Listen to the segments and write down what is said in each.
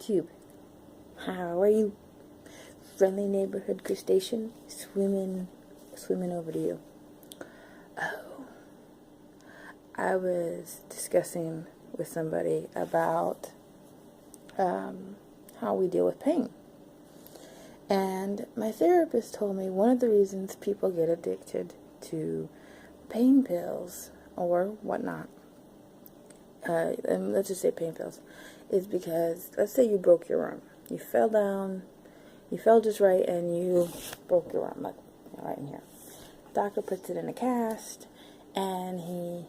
YouTube. How are you? Friendly neighborhood crustacean swimming over to you. Oh, I was discussing with somebody about how we deal with pain. And my therapist told me one of the reasons people get addicted to pain pills or whatnot, and let's just say pain pills, is because, let's say you broke your arm. You fell down, you fell just right, and you broke your arm, like right in here. Doctor puts it in a cast, and he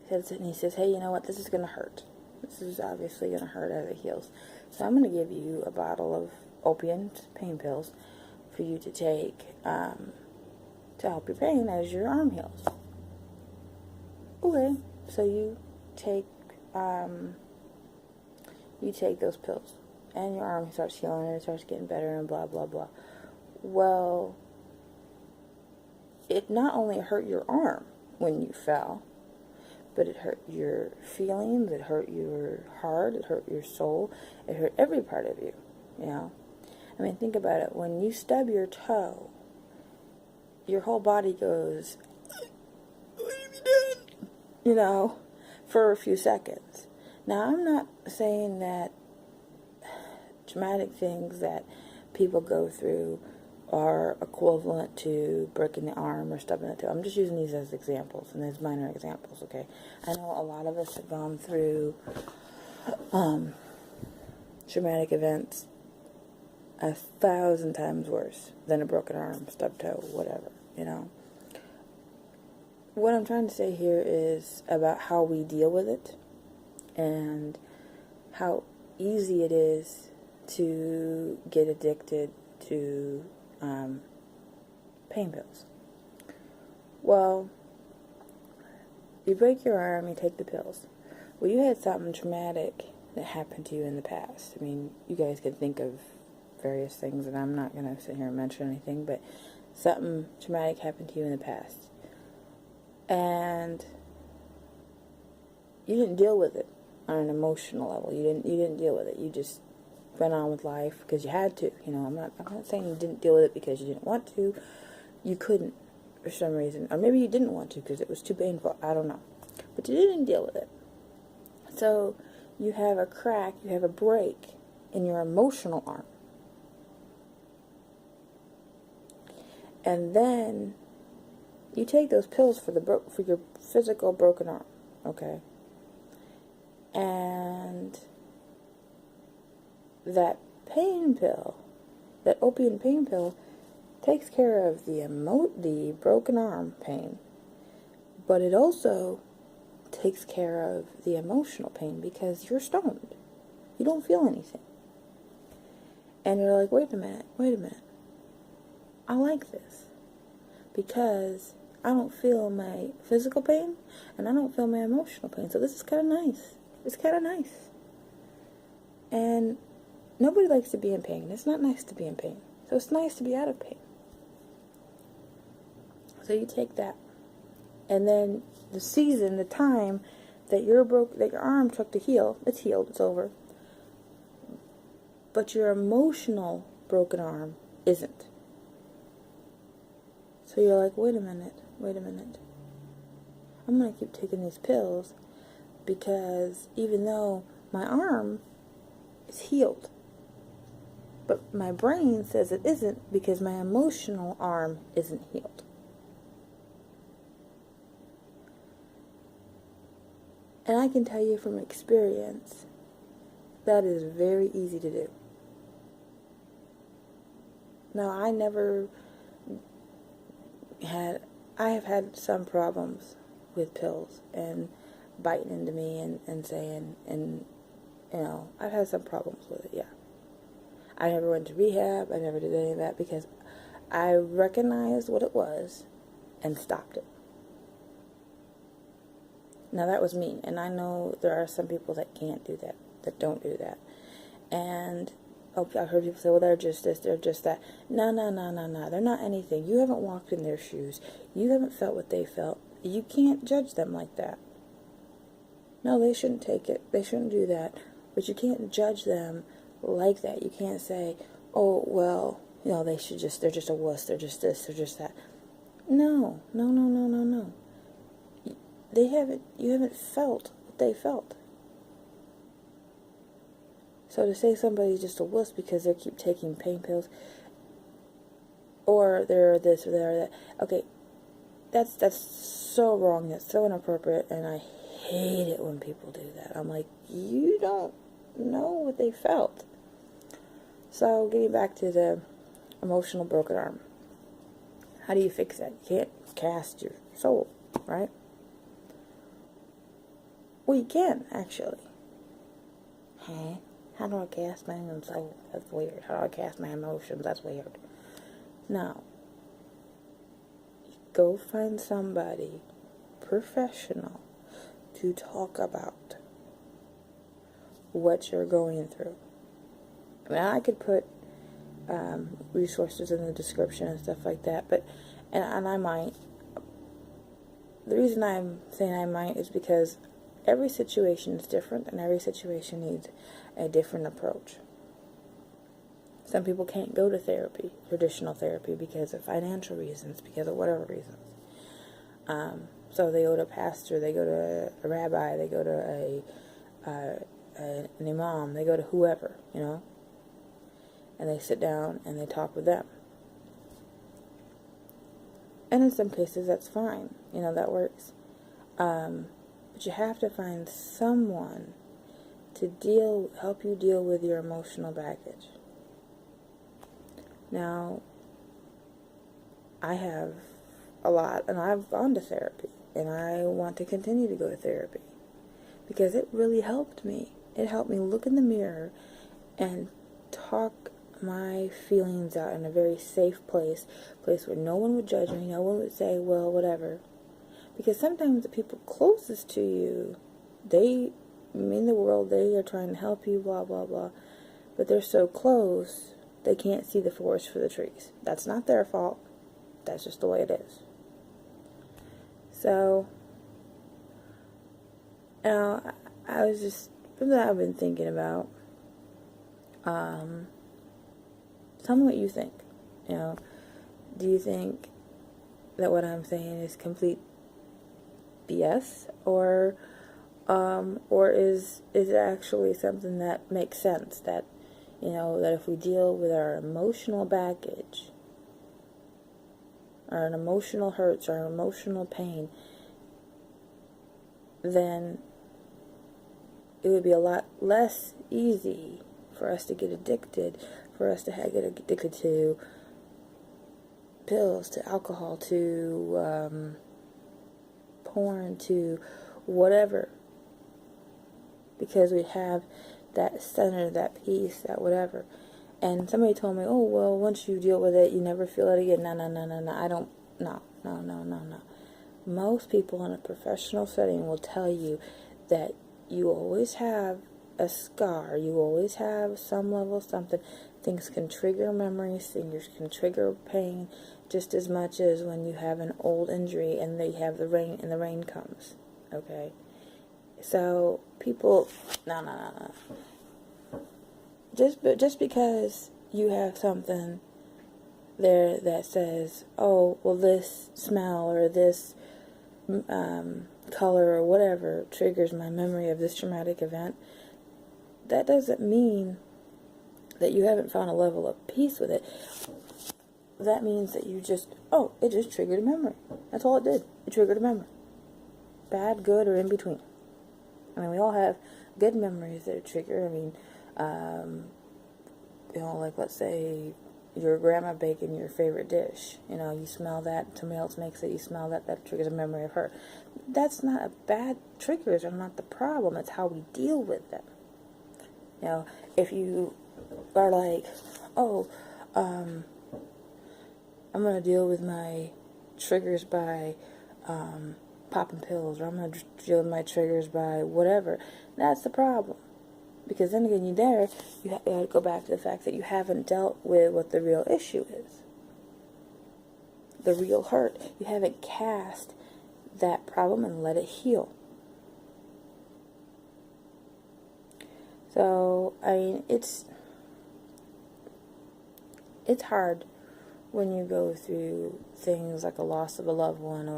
says, hey, you know what, this is going to hurt. This is obviously going to hurt as it heals. So I'm going to give you a bottle of Opiant pain pills for you to take to help your pain as your arm heals. Okay, so you take those pills, and your arm starts healing, and it starts getting better, and blah, blah, blah. Well, it not only hurt your arm when you fell, but it hurt your feelings, it hurt your heart, it hurt your soul, it hurt every part of you, you know? I mean, think about it. When you stub your toe, your whole body goes, what have you done? You know, for a few seconds. Now, I'm not saying that traumatic things that people go through are equivalent to breaking the arm or stubbing the toe. I'm just using these as examples, and as minor examples, okay? I know a lot of us have gone through traumatic events 1,000 times worse than a broken arm, stubbed toe, whatever, you know? What I'm trying to say here is about how we deal with it and how easy it is to get addicted to pain pills. Well, you break your arm, you take the pills. Well, you had something traumatic that happened to you in the past. I mean, you guys can think of various things, and I'm not going to sit here and mention anything, but something traumatic happened to you in the past. And you didn't deal with it on an emotional level. You didn't deal with it. You just went on with life because you had to. You know, I'm not saying you didn't deal with it because you didn't want to. You couldn't for some reason. Or maybe you didn't want to because it was too painful. I don't know. But you didn't deal with it. So you have a crack, you have a break in your emotional arm. And then you take those pills for your physical broken arm, okay? And that pain pill, that opiate pain pill, takes care of the broken arm pain, but it also takes care of the emotional pain because you're stoned. You don't feel anything. And you're like, wait a minute. I like this because I don't feel my physical pain and I don't feel my emotional pain. So this is kind of nice. It's kind of nice. And nobody likes to be in pain. It's not nice to be in pain. So it's nice to be out of pain. So you take that. And then the time that your arm took to heal, it's healed, it's over. But your emotional broken arm isn't. So you're like, wait a minute. I'm going to keep taking these pills because even though my arm is healed, but my brain says it isn't because my emotional arm isn't healed. And I can tell you from experience, that is very easy to do. Now, I have had some problems with pills and biting into me and saying, and, you know, I've had some problems with it, yeah. I never went to rehab, I never did any of that because I recognized what it was and stopped it. Now, that was me, and I know there are some people that can't do that, that don't do that. And I've heard people say, well, they're just this, they're just that. No. They're not anything. You haven't walked in their shoes. You haven't felt what they felt. You can't judge them like that. No, they shouldn't take it. They shouldn't do that. But you can't judge them like that. You can't say, oh, well, they're just a wuss, they're just this, they're just that. No, no, no, no, no, no. You haven't felt what they felt. So to say somebody's just a wuss because they keep taking pain pills, or they're this or they're that, okay, that's so wrong, that's so inappropriate, and I hate it when people do that. I'm like, you don't know what they felt. So getting back to the emotional broken arm, how do you fix that? You can't cast your soul, right? Well, you can, actually. Huh? How do I cast my own soul? That's weird. How do I cast my emotions? That's weird. No. Go find somebody professional to talk about what you're going through. I mean, I could put resources in the description and stuff like that, but and I might. The reason I'm saying I might is because every situation is different, and every situation needs a different approach. Some people can't go to therapy, traditional therapy, because of financial reasons, because of whatever reasons. So they go to a pastor, they go to a rabbi, they go to an imam, they go to whoever, and they sit down and they talk with them. And in some cases, that's fine. That works. But you have to find someone to help you deal with your emotional baggage. Now, I have a lot, and I've gone to therapy, and I want to continue to go to therapy because it really helped me. It helped me look in the mirror and talk my feelings out in a very safe place where no one would judge me, no one would say, well, whatever. Because sometimes the people closest to you, they mean the world, they are trying to help you, blah, blah, blah. But they're so close, they can't see the forest for the trees. That's not their fault. That's just the way it is. So, I was just, something I've been thinking about. Tell me what you think. Do you think that what I'm saying is complete BS, or is it actually something that makes sense? That that if we deal with our emotional baggage, our emotional hurts, our emotional pain, then it would be a lot less easy for us to get addicted, for us to get addicted to pills, to alcohol, to porn, to whatever, because we have that center, that peace, that whatever. And somebody told me, oh, well, once you deal with it, you never feel it again. No. I don't, no. Most people in a professional setting will tell you that you always have a scar, you always have some level of something. Things can trigger memories, things can trigger pain just as much as when you have an old injury and they have the rain and the rain comes. Okay? So people, no. Just because you have something there that says, oh, well, this smell or this color or whatever triggers my memory of this traumatic event, that doesn't mean that you haven't found a level of peace with it. That means that it just triggered a memory. That's all it did. It triggered a memory. Bad, good, or in between. I mean, we all have good memories that trigger. I mean, like, let's say your grandma baking your favorite dish. You smell that, somebody else makes it, you smell that triggers a memory of her. That's not a bad, triggers are not the problem, it's how we deal with them. If you are like, I'm going to deal with my triggers by popping pills, or I'm going to deal with my triggers by whatever, that's the problem. Because then again, you have to go back to the fact that you haven't dealt with what the real issue is. The real hurt. You haven't cast that problem and let it heal. So, I mean, it's it's hard when you go through things like a loss of a loved one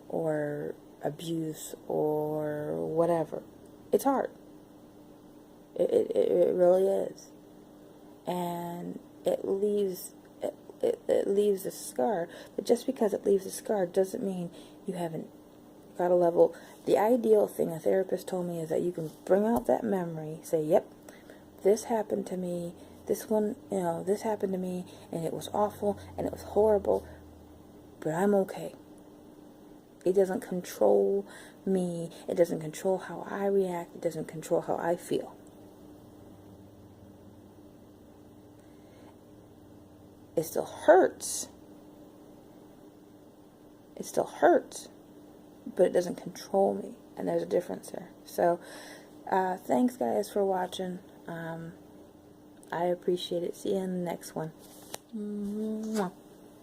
or abuse or whatever. It's hard. It really is. And it leaves a scar. But just because it leaves a scar doesn't mean you haven't got a level. The ideal thing a therapist told me is that you can bring out that memory, say, yep, this happened to me, this happened to me, and it was awful, and it was horrible, but I'm okay. It doesn't control me. It doesn't control how I react. It doesn't control how I feel. It still hurts. It still hurts, but it doesn't control me. And there's a difference there. So, thanks guys for watching. I appreciate it. See you in the next one. Mwah.